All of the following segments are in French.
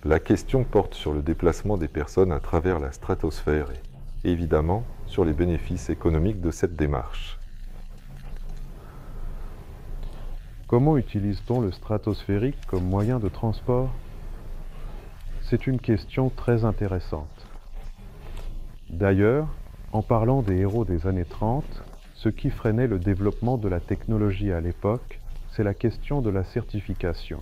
La question porte sur le déplacement des personnes à travers la stratosphère et, évidemment, sur les bénéfices économiques de cette démarche. Comment utilise-t-on le stratosphérique comme moyen de transport? C'est une question très intéressante. D'ailleurs, en parlant des héros des années 30, ce qui freinait le développement de la technologie à l'époque, c'est la question de la certification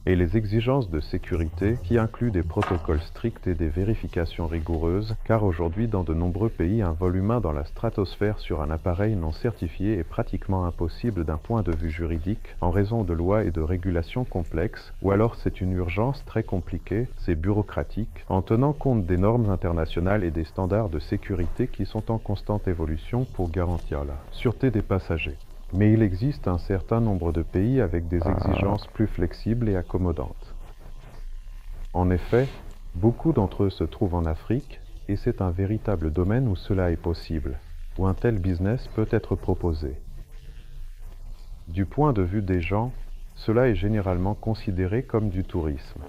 et les exigences de sécurité qui incluent des protocoles stricts et des vérifications rigoureuses, car aujourd'hui dans de nombreux pays un vol humain dans la stratosphère sur un appareil non certifié est pratiquement impossible d'un point de vue juridique en raison de lois et de régulations complexes, ou alors c'est une urgence très compliquée, c'est bureaucratique, en tenant compte des normes internationales et des standards de sécurité qui sont en constante évolution pour garantir la sûreté des passagers. Mais il existe un certain nombre de pays avec des exigences plus flexibles et accommodantes. En effet, beaucoup d'entre eux se trouvent en Afrique et c'est un véritable domaine où cela est possible, où un tel business peut être proposé. Du point de vue des gens, cela est généralement considéré comme du tourisme.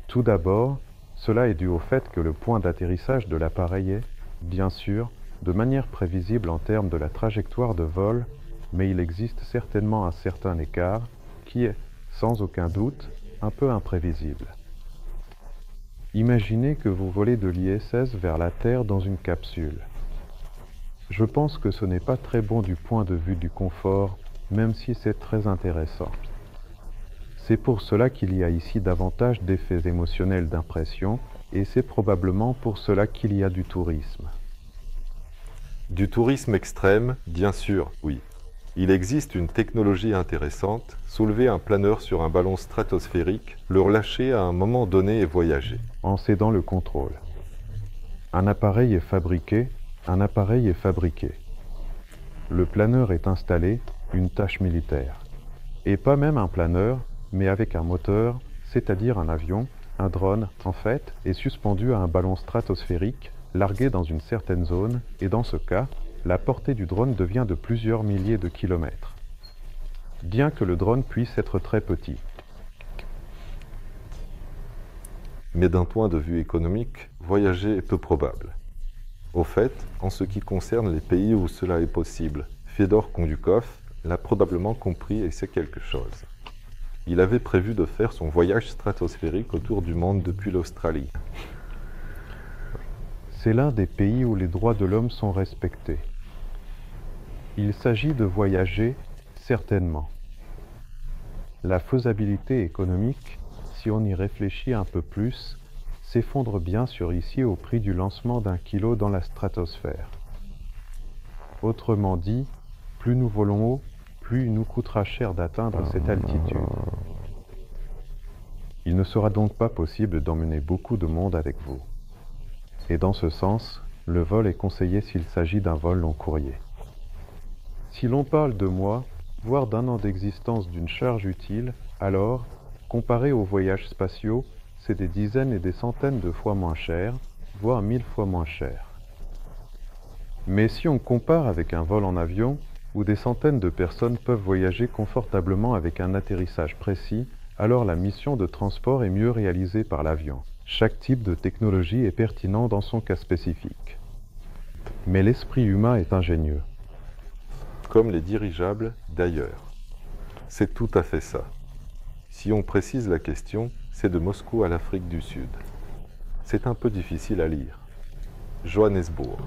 Tout d'abord, cela est dû au fait que le point d'atterrissage de l'appareil est, bien sûr, de manière prévisible en termes de la trajectoire de vol, mais il existe certainement un certain écart qui est, sans aucun doute, un peu imprévisible. Imaginez que vous volez de l'ISS vers la Terre dans une capsule. Je pense que ce n'est pas très bon du point de vue du confort, même si c'est très intéressant. C'est pour cela qu'il y a ici davantage d'effets émotionnels d'impression, et c'est probablement pour cela qu'il y a du tourisme. Du tourisme extrême, bien sûr, oui. Il existe une technologie intéressante, soulever un planeur sur un ballon stratosphérique, le relâcher à un moment donné et voyager. En cédant le contrôle. Un appareil est fabriqué, un appareil est fabriqué. Le planeur est installé, une tâche militaire. Et pas même un planeur, mais avec un moteur, c'est-à-dire un avion, un drone, en fait, est suspendu à un ballon stratosphérique, largué dans une certaine zone, et dans ce cas, la portée du drone devient de plusieurs milliers de kilomètres. Bien que le drone puisse être très petit. Mais d'un point de vue économique, voyager est peu probable. Au fait, en ce qui concerne les pays où cela est possible, Fédor Kondukov l'a probablement compris et sait quelque chose. Il avait prévu de faire son voyage stratosphérique autour du monde depuis l'Australie. C'est l'un des pays où les droits de l'homme sont respectés. Il s'agit de voyager, certainement. La faisabilité économique, si on y réfléchit un peu plus, s'effondre bien sûr ici au prix du lancement d'un kilo dans la stratosphère. Autrement dit, plus nous volons haut, plus il nous coûtera cher d'atteindre cette altitude. Il ne sera donc pas possible d'emmener beaucoup de monde avec vous. Et dans ce sens, le vol est conseillé s'il s'agit d'un vol long courrier. Si l'on parle de mois, voire d'un an d'existence d'une charge utile, alors, comparé aux voyages spatiaux, c'est des dizaines et des centaines de fois moins cher, voire 1000 fois moins cher. Mais si on compare avec un vol en avion, où des centaines de personnes peuvent voyager confortablement avec un atterrissage précis, alors la mission de transport est mieux réalisée par l'avion. Chaque type de technologie est pertinent dans son cas spécifique. Mais l'esprit humain est ingénieux. Comme les dirigeables, d'ailleurs. C'est tout à fait ça. Si on précise la question, c'est de Moscou à l'Afrique du Sud. C'est un peu difficile à lire. Johannesburg.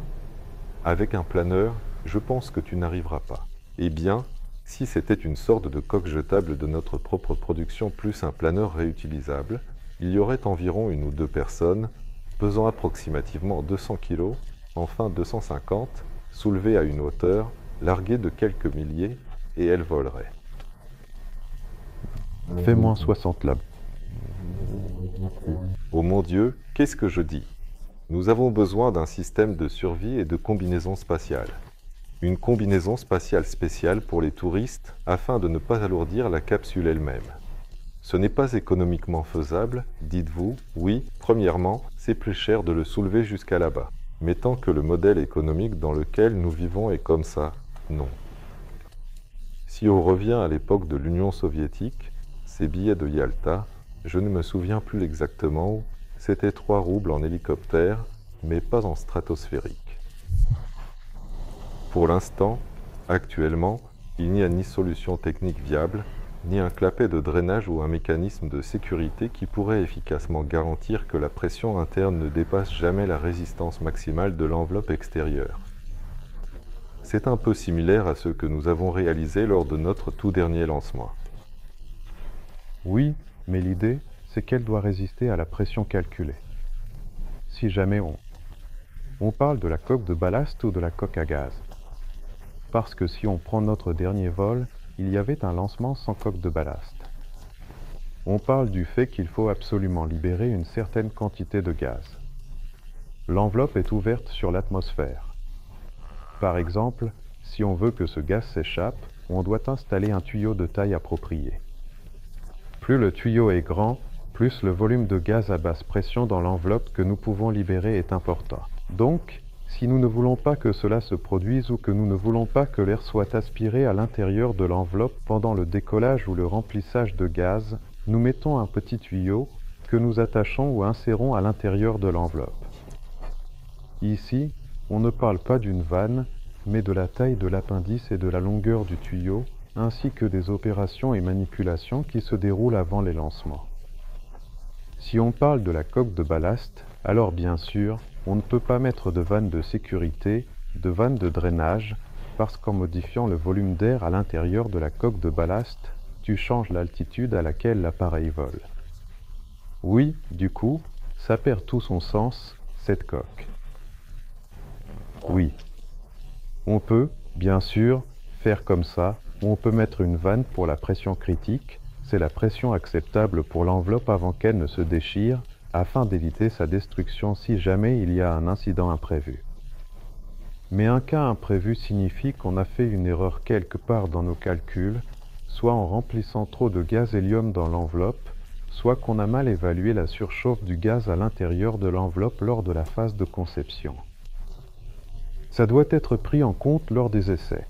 Avec un planeur, je pense que tu n'arriveras pas. Eh bien, si c'était une sorte de coque jetable de notre propre production plus un planeur réutilisable, il y aurait environ une ou deux personnes, pesant approximativement 200 kg, enfin 250, soulevées à une hauteur, larguées de quelques milliers, et elles voleraient. Fais moins 60 là. Oh mon Dieu, qu'est-ce que je dis? Nous avons besoin d'un système de survie et de combinaison spatiale. Une combinaison spatiale spéciale pour les touristes afin de ne pas alourdir la capsule elle-même. Ce n'est pas économiquement faisable, dites-vous, oui, premièrement, c'est plus cher de le soulever jusqu'à là-bas. Mais tant que le modèle économique dans lequel nous vivons est comme ça, non. Si on revient à l'époque de l'Union soviétique, ces billets de Yalta, Je ne me souviens plus exactement, c'était 3 roubles en hélicoptère, mais pas en stratosphérique. Pour l'instant, actuellement, il n'y a ni solution technique viable, ni un clapet de drainage ou un mécanisme de sécurité qui pourrait efficacement garantir que la pression interne ne dépasse jamais la résistance maximale de l'enveloppe extérieure. C'est un peu similaire à ce que nous avons réalisé lors de notre tout dernier lancement. Oui, mais l'idée, c'est qu'elle doit résister à la pression calculée. Si jamais on parle de la coque de ballast ou de la coque à gaz. Parce que si on prend notre dernier vol, il y avait un lancement sans coque de ballast. On parle du fait qu'il faut absolument libérer une certaine quantité de gaz. L'enveloppe est ouverte sur l'atmosphère. Par exemple, si on veut que ce gaz s'échappe, on doit installer un tuyau de taille appropriée. Plus le tuyau est grand, plus le volume de gaz à basse pression dans l'enveloppe que nous pouvons libérer est important. Donc, si nous ne voulons pas que cela se produise ou que nous ne voulons pas que l'air soit aspiré à l'intérieur de l'enveloppe pendant le décollage ou le remplissage de gaz, nous mettons un petit tuyau que nous attachons ou insérons à l'intérieur de l'enveloppe. Ici, on ne parle pas d'une vanne, mais de la taille de l'appendice et de la longueur du tuyau, ainsi que des opérations et manipulations qui se déroulent avant les lancements. Si on parle de la coque de ballast, alors bien sûr, on ne peut pas mettre de vanne de sécurité, de vanne de drainage, parce qu'en modifiant le volume d'air à l'intérieur de la coque de ballast, tu changes l'altitude à laquelle l'appareil vole. Oui, du coup, ça perd tout son sens, cette coque. Oui, on peut, bien sûr, faire comme ça, ou on peut mettre une vanne pour la pression critique, c'est la pression acceptable pour l'enveloppe avant qu'elle ne se déchire, afin d'éviter sa destruction si jamais il y a un incident imprévu. Mais un cas imprévu signifie qu'on a fait une erreur quelque part dans nos calculs, soit en remplissant trop de gaz hélium dans l'enveloppe, soit qu'on a mal évalué la surchauffe du gaz à l'intérieur de l'enveloppe lors de la phase de conception. Ça doit être pris en compte lors des essais.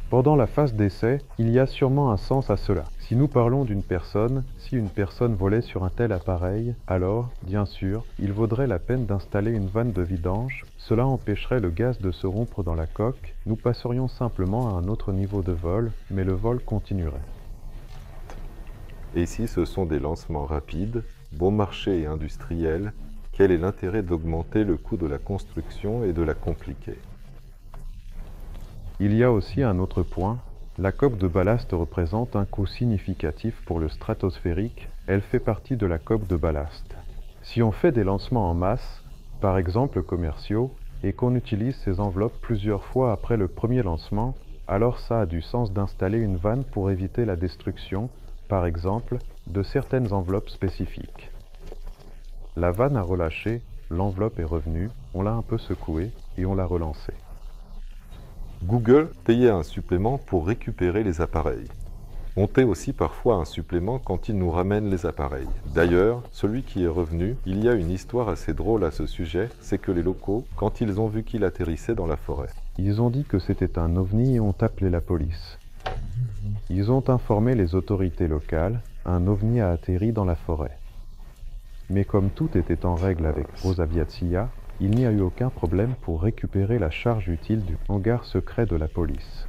Pendant la phase d'essai, il y a sûrement un sens à cela. Si nous parlons d'une personne, si une personne volait sur un tel appareil, alors, bien sûr, il vaudrait la peine d'installer une vanne de vidange. Cela empêcherait le gaz de se rompre dans la coque. Nous passerions simplement à un autre niveau de vol, mais le vol continuerait. Et si ce sont des lancements rapides, bon marché et industriels, quel est l'intérêt d'augmenter le coût de la construction et de la compliquer ? Il y a aussi un autre point. La coque de ballast représente un coût significatif pour le stratosphérique. Elle fait partie de la coque de ballast. Si on fait des lancements en masse, par exemple commerciaux, et qu'on utilise ces enveloppes plusieurs fois après le premier lancement, alors ça a du sens d'installer une vanne pour éviter la destruction, par exemple, de certaines enveloppes spécifiques. La vanne a relâché, l'enveloppe est revenue, on l'a un peu secouée et on l'a relancée. Google payait un supplément pour récupérer les appareils. On paie aussi parfois un supplément quand il nous ramène les appareils. D'ailleurs, celui qui est revenu, il y a une histoire assez drôle à ce sujet, c'est que les locaux, quand ils ont vu qu'il atterrissait dans la forêt, ils ont dit que c'était un ovni et ont appelé la police. Ils ont informé les autorités locales, un ovni a atterri dans la forêt. Mais comme tout était en règle avec Rosaviatsia, il n'y a eu aucun problème pour récupérer la charge utile du hangar secret de la police.